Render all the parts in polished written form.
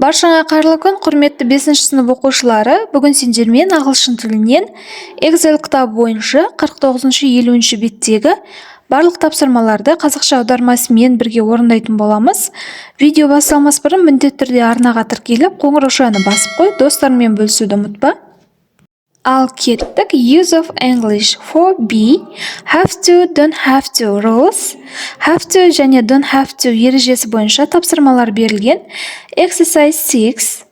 Баршаңа қайырлы күн, құрметті 5-ші сынып оқушылары. Бүгін сендермен ағылшын тілінен Excel кітабы бойынша 49-50 беттегі барлық тапсырмаларды қазақша аудармасымен бірге орындайтын боламыз. Видео басталмас бұрын міндетті түрде арнаға тіркеліп, қоңыраушаны басып қой, достармен бөлісуді ұмытпа. Ал кеттік. Use of English for B. Have to, don't have to rules. Have to және don't have to ережесі бойынша тапсырмалар берілген. Exercise 6.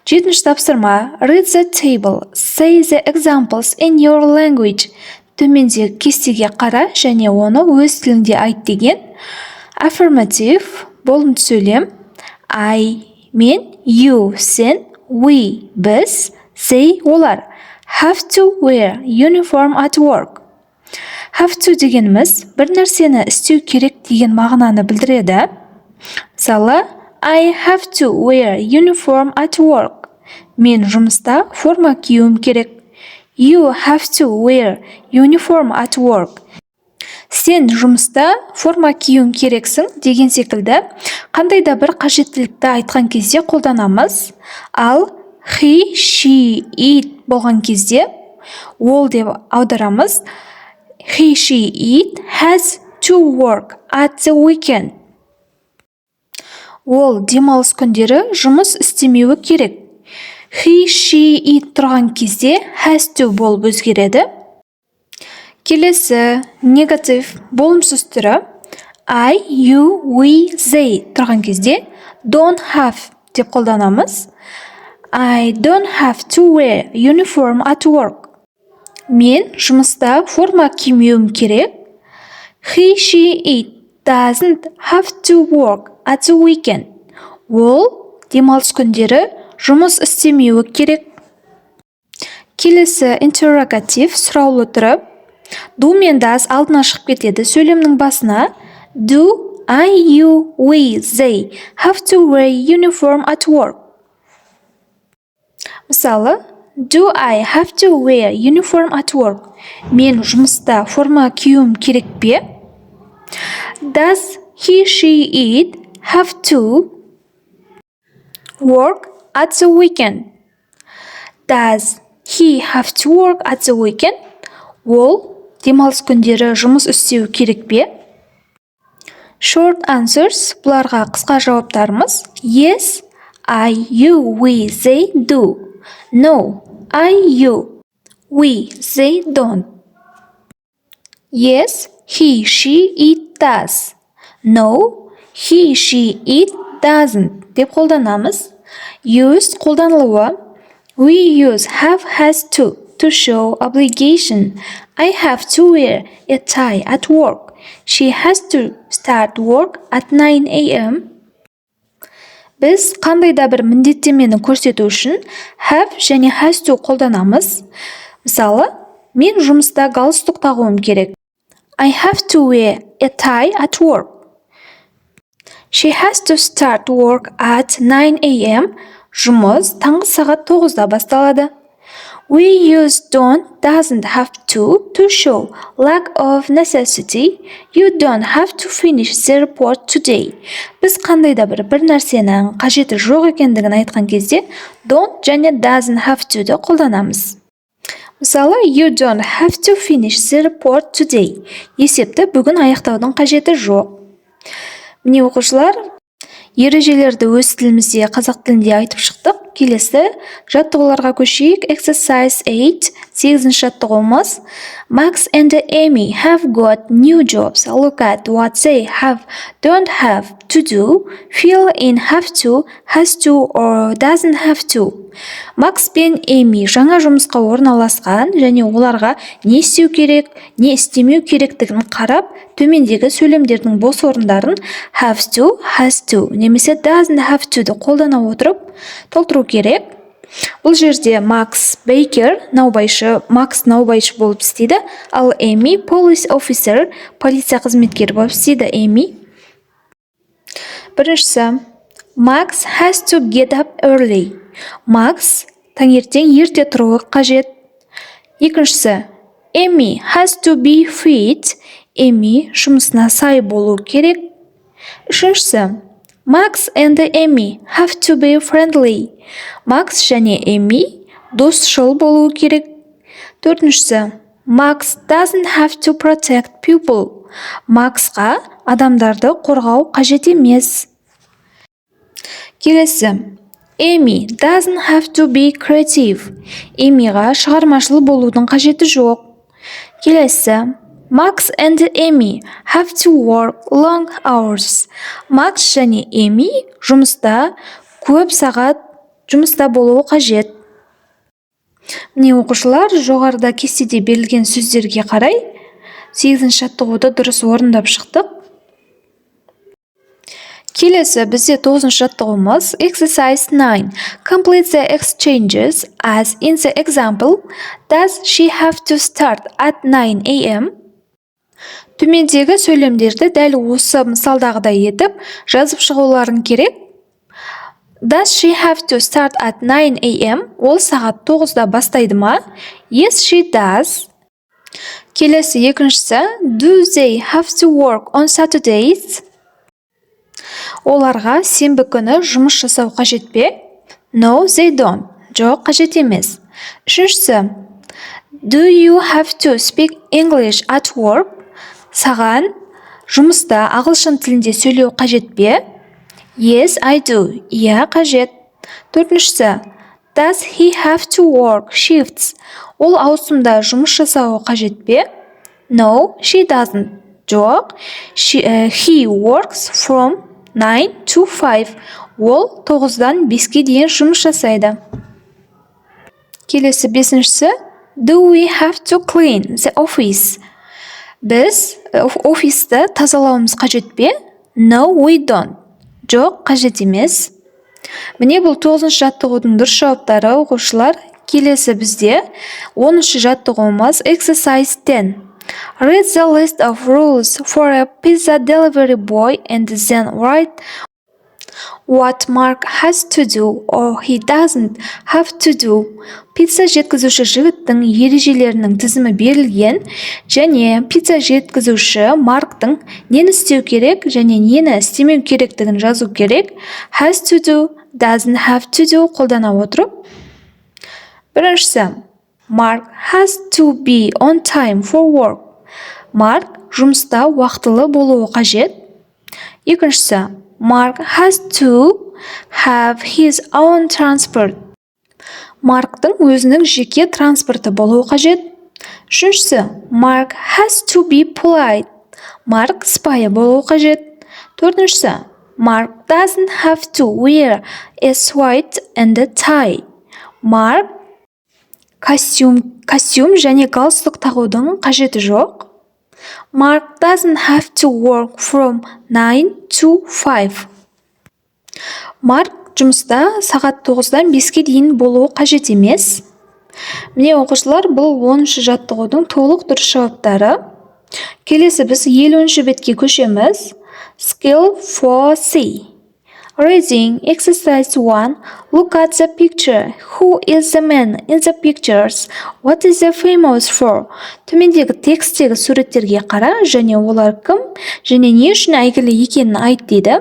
7-ші тапсырма. Read the table. Say the examples in your language. Төмендегі кестеге қара және оны өз тілінде айт деген. Affirmative. Болымды сөйлем. I, мен, you, сен, we, біз, they, олар. Have to wear uniform at work. Have to дегеніміз бір нәрсені істеу керек деген мағынаны білдіреді. Мысалы, I have to wear uniform at work. Мен жұмыста форма киюім керек. You have to wear uniform at work. Сен жұмыста форма киюің керексің деген секілді қандай да бір қажеттілікті айтқан кезде қолданамыз. Ал he, she, it болған кезде ол деп аударамыз. He, she, it has to work at the weekend. Ол демалыс күндері жұмыс істемеуі керек. He, she, it тұрған кезде has to болып өзгереді. Келесі негатив болымсыз түрі I, you, we, they тұрған кезде don't have деп қолданамыз. I don't have to wear uniform at work. Мен жұмыста форма кимеуім керек. He, she, it doesn't have to work at the weekend. Ол демалыс күндері жұмыс істемеуі керек. Келесі interrogative сұраулы түрі. Do мен does алдына шығып кетеді. Сөйлемнің басына Do, I, you, we, they have to wear uniform at work. Мысалы, Do I have to wear uniform at work? Мен жұмыста форма киюім керек пе? Does he, she, it have to work at the weekend? Does he have to work at the weekend? Ол демалыс күндері жұмыс істеу керек пе? Short answers. Бұларға қысқа жауаптарымыз. Yes, I, you, we, they do. No, I, you, we, they don't. Yes, he, she, it does. No, he, she, it doesn't. Деп қолданамыз. Use қолданылуы. We use have, has to show obligation. I have to wear a tie at work. She has to start work at 9 a.m. Біз қандай да бір міндеттемені көрсету үшін have және has to қолданамыз. Мысалы, мен жұмыста галстук тағуым керек. I have to wear a tie at work. She has to start work at 9 a.m. Жұмыс таңғы сағат 9-да басталады. We use don't, doesn't have to show lack of necessity. You don't have to finish the report today. Біз қандай да бір нәрсенің қажеті жоқ екендігін айтқан кезде don't және doesn't have to да қолданамыз. Мысалы, you don't have to finish the report today. Есепті бүгін аяқтаудың қажеті жоқ. Міне оқушылар, ережелерді өз тілімізде қазақ тілінде айтып шықтық. Келесі жаттығуларға көшейік. Exercise 8, 8-ші жаттығуымыз. Max and Amy have got new jobs. Look at what they don't have to do. Fill in have to, has to or doesn't have to. Макс пен Эми жаңа жұмысқа орналасқан және оларға не істеу керек, не істемеу керектігін қарап, төмендегі сөйлемдердің бос орындарын have to, has to немесе doesn't have to қолдана отырып толтыру керек. Бұл жерде Макс Бейкер, Макс наубайшы болып істейді, ал Эми police officer, полиция қызметкері болып істейді. Эми. Біріншісі, Max has to get up early. Макс таңертең ерте тұруы қажет. Екіншісі, Amy has to be fit. Эми жұмысына сай болу керек. Үшіншісі, Max and Amy have to be friendly. Макс және Эми досшыл болуы керек. Төртіншісі, Max doesn't have to protect people. Максқа адамдарды қорғау қажет емес. Келесі, Amy doesn't have to be creative. Эмиға шығармашыл болудың қажеті жоқ. Келесі, Max and Amy have to work long hours. Макс және Эми жұмыста көп сағат жұмыста болуы қажет. Міне оқушылар, жоғарыда кестеде берілген сөздерге қарай 8-ші жаттығуды дұрыс орындап шықтық. Келесі бізде 9-ші жаттығуымыз Exercise 9. Complete the exchanges as in the example. Does she have to start at 9 a.m.? Төмендегі сөйлемдерді дәл осы мысалдағыдай етіп жазып шығуларың керек. Does she have to start at 9 a.m.? Ол сағат 9-да бастайды ма? Yes, she does. Келесі екіншісі Do they have to work on Saturdays? Оларға сенбі күні жұмыс жасау қажет пе? No, they don't. Жоқ, қажет емес. Үшіншісі Do you have to speak English at work? Саған жұмыста ағылшын тілінде сөйлеу қажет пе? Yes, I do. Иә, қажет. Төртіншісі Does he have to work shifts? Ол ауысымда жұмыс жасауы қажет пе? No, she doesn't. Жоқ, he works from 9 to 5. Ол 9-дан 5-ке дейін жұмыс жасайды. Келесі бесіншісі Do we have to clean the office? Біз офисті тазалауымыз қажет пе? No, we don't. Жоқ, қажет емес. Міне бұл 9-ші жаттығудың дұрыс жауаптары оқушылар. Келесі бізде 10-ші жаттығуымыз Exercise 10. Read the list of rules for a pizza delivery boy and then write what Mark has to do or he doesn't have to do. Пицца жеткізуші жігіттің ережелерінің тізімі берілген және пицца жеткізуші Марктың нені істеу керек және нені істемеу керектігін жазу керек. Has to do, doesn't have to do қолдана отырып. Біріншісі, Mark has to be on time for work. Марк жұмыста уақытылы болуы қажет. Екіншісі, Mark has to have his own transport. Марктың өзінің жеке транспорты болуы қажет. Үшіншісі, Mark has to be polite. Марк сыпайы болуы қажет. Төртіншісі, Mark doesn't have to wear a suit and a tie. Марк костюм және галстук тағудың қажеті жоқ. Mark doesn't have to work from 9 to 5. Марк жұмыста сағат 9-дан 5-ке дейін болуы қажет емес. Міне оқушылар, бұл 10-ші жаттығудың толық дұрыс жауаптары. Келесі біз 50-ші бетке көшеміз. Skill 4C. Reading Exercise 1. Look at the picture. Who is the man in the pictures? What is he famous for? Төмендегі текстегі суреттерге қара және олар кім және не үшін әйгілі екенін айт дейді.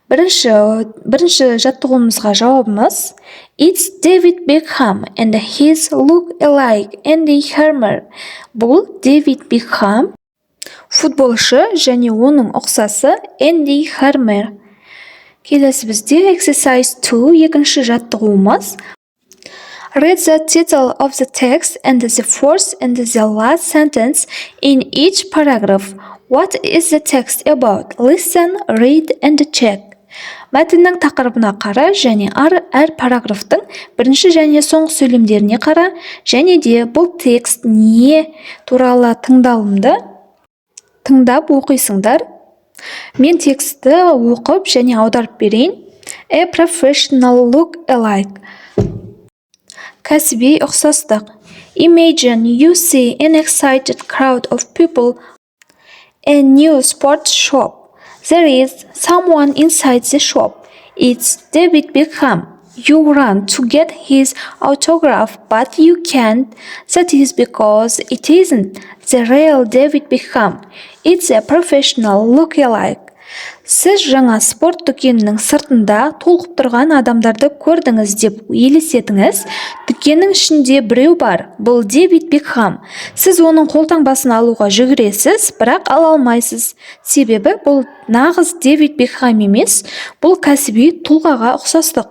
Бірінші жаттығуымызға жауабымыз It's David Beckham and his look alike Andy Hammer. Бұл Дэвид Бекхам, футболшы және оның ұқсасы Энди Хармер. Келесі бізде Exercise 2 екінші жаттығуымыз. Read the title of the text and the first and the last sentence in each paragraph. What is the text about? Listen, read and check. Мәтіннің тақырыбына қара және әр параграфтың бірінші және соңғы сөйлемдеріне қара және де бұл текст не туралы тыңдалымды тыңдап оқисыңдар. Мен текстті оқып және аударып берейін. A professional look alike. Кәсіби ұқсастық. Imagine you see an excited crowd of people in a new sports shop. There is someone inside the shop. It's David Beckham. You run to get his autograph, but you can't. That is because it isn't the real David Beckham. It's a professional look-alike. Сіз жаңа спорт дүкенінің сыртында толқып тұрған адамдарды көрдіңіз деп елестетіңіз. Дүкеннің ішінде біреу бар. Бұл Дэвид Бекхэм. Сіз оның қолтаңбасын алуға жүгіресіз, бірақ ала алмайсыз. Себебі бұл нағыз Дэвид Бекхэм емес, бұл кәсіби тұлғаға ұқсастық.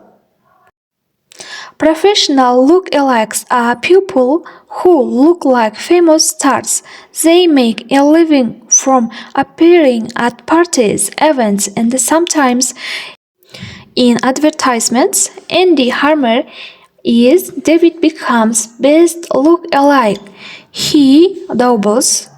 Professional look-alikes are people who look like famous stars. They make a living from appearing at parties, events, and sometimes in advertisements. Andy Harmer is David Beckham's best look-alike. He doubles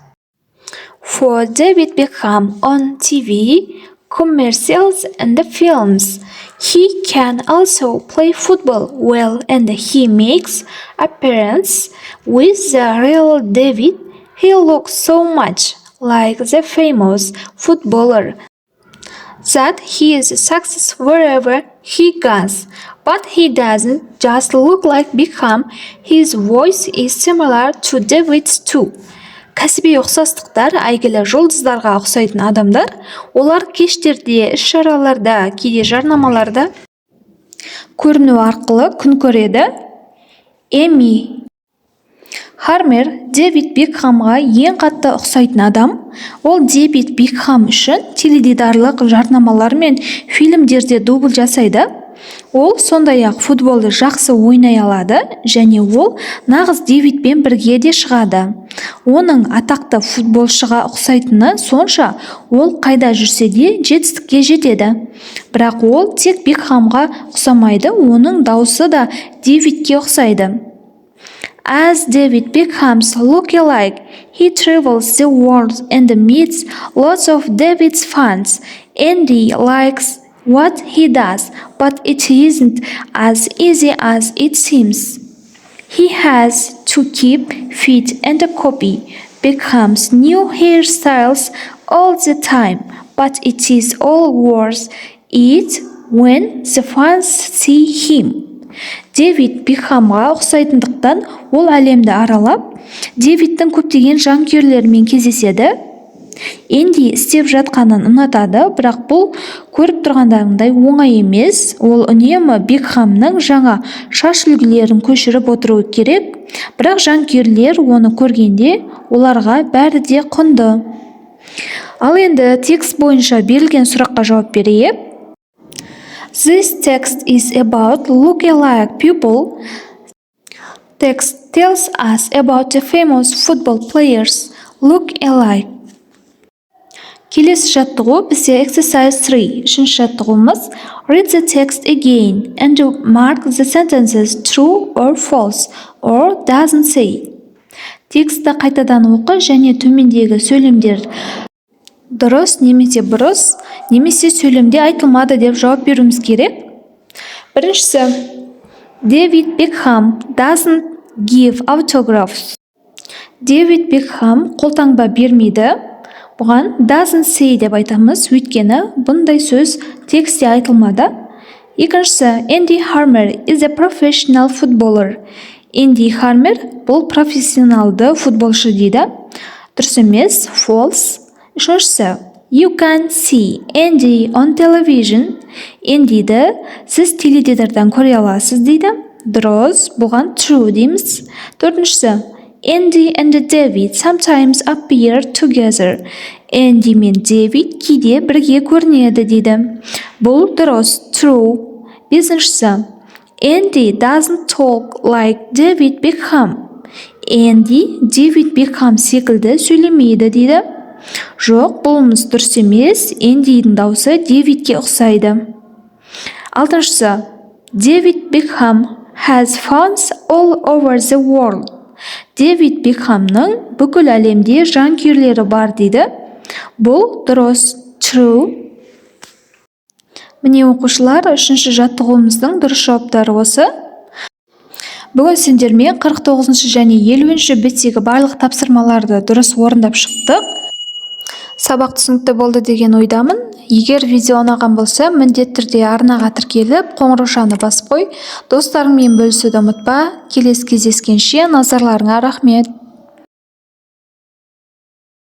for David Beckham on TV, commercials, and films. He can also play football well, and he makes appearances with the real David. He looks so much like the famous footballer that he is a success wherever he goes. But he doesn't just look like Beckham. His voice is similar to David's too. Кәсіби ұқсастықтар әйгілі жұлдыздарға ұқсайтын адамдар, олар кештерде, іс-шараларда, кейде жарнамаларда көріну арқылы күн көреді. Эми Хармер Дэвид Бекхамға ең қатты ұқсайтын адам. Ол Дэвид Бекхам үшін теледидарлық жарнамалар мен фильмдерде дубль жасайды. Ол сондай-ақ футболды жақсы ойнай алады және ол нағыз Дэвидпен бірге де шығады. Оның атақты футболшыға ұқсайтыны сонша, ол қайда жүрсе де жетістікке жетеді. Бірақ ол тек Бекхамға ұқсамайды, оның дауысы да Дэвидке ұқсайды. As David Beckham's look-alike, he travels the world and meets lots of David's fans. Andy likes what he does, but it isn't as easy as it seems. He has to keep fit and copy Beckham's new hairstyles all the time, but it is all worth it when the fans see him. Дэвид Бекхамға ұқсайтындықтан ол әлемді аралап, Дэвидтің көптеген жанкүйерлерімен кездеседі. Энди істеп жатқанын ұнатады, бірақ бұл көріп тұрғандарыңдай оңай емес. Ол үнемі Бекхамның жаңа шаш үлгілерін көшіріп отыруы керек, бірақ жанкүйерлер оны көргенде оларға бәрі де құнды. Ал енді текст бойынша берілген сұраққа жауап берейік. This text is about look-alike people. Text tells us about the famous football players look-alike. Келесі жаттығу бізде exercise 3. Үшінші жаттығуымыз read the text again and mark the sentences true or false or doesn't say. Тексті қайтадан оқы және төмендегі сөйлемдер дұрыс немесе бұрыс, немесе сөйлемде айтылмады деп жауап беруіміз керек. Біріншісі, Дэвид Бекхам doesn't give autographs. Дэвид Бекхам қолтаңба бермейді. Бұған doesn't say деп айтамыз, өйткені бұндай сөз текстте айтылмады. Екіншісі, Andy Harmer is a professional footballer. Энди Хармер бұл профессионалды футболшы дейді. Дұрыс емес, false. Үшіншісі, you can see Andy on television. Энdiді сіз теледидардан көре аласыз дейді. Дұрыс, бұған true дейміз. Төртіншісі, Andy and David sometimes appear together. Andy мен David кейде бірге көрінеді дейді. Бұл дұрыс, true. Бесіншісі, Andy doesn't talk like David Beckham. Andy David Beckham секілді сөйлемейді дейді. Жоқ, бұлымыз дұрыс емес. Эндидің дауысы Дэвидке ұқсайды. Алтыншысы, David Beckham has fans all over the world. Дэвид Бекхамның бүкіл әлемде жанкүйерлері бар дейді. Бұл дұрыс, true. Міне оқушылар, үшінші жаттығуымыздың дұрыс жауаптары осы. Бүгін сендермен 49 және 50 беттегі барлық тапсырмаларды дұрыс орындап шықтық. Сабақ түсінікті болды деген ойдамын. Егер видео ұнаған болса, міндетті түрде арнаға тіркеліп, қоңыраушаны басып қой. Достарыңмен бөлісуді ұмытпа. Келесі кездескенше назарларыңа рахмет.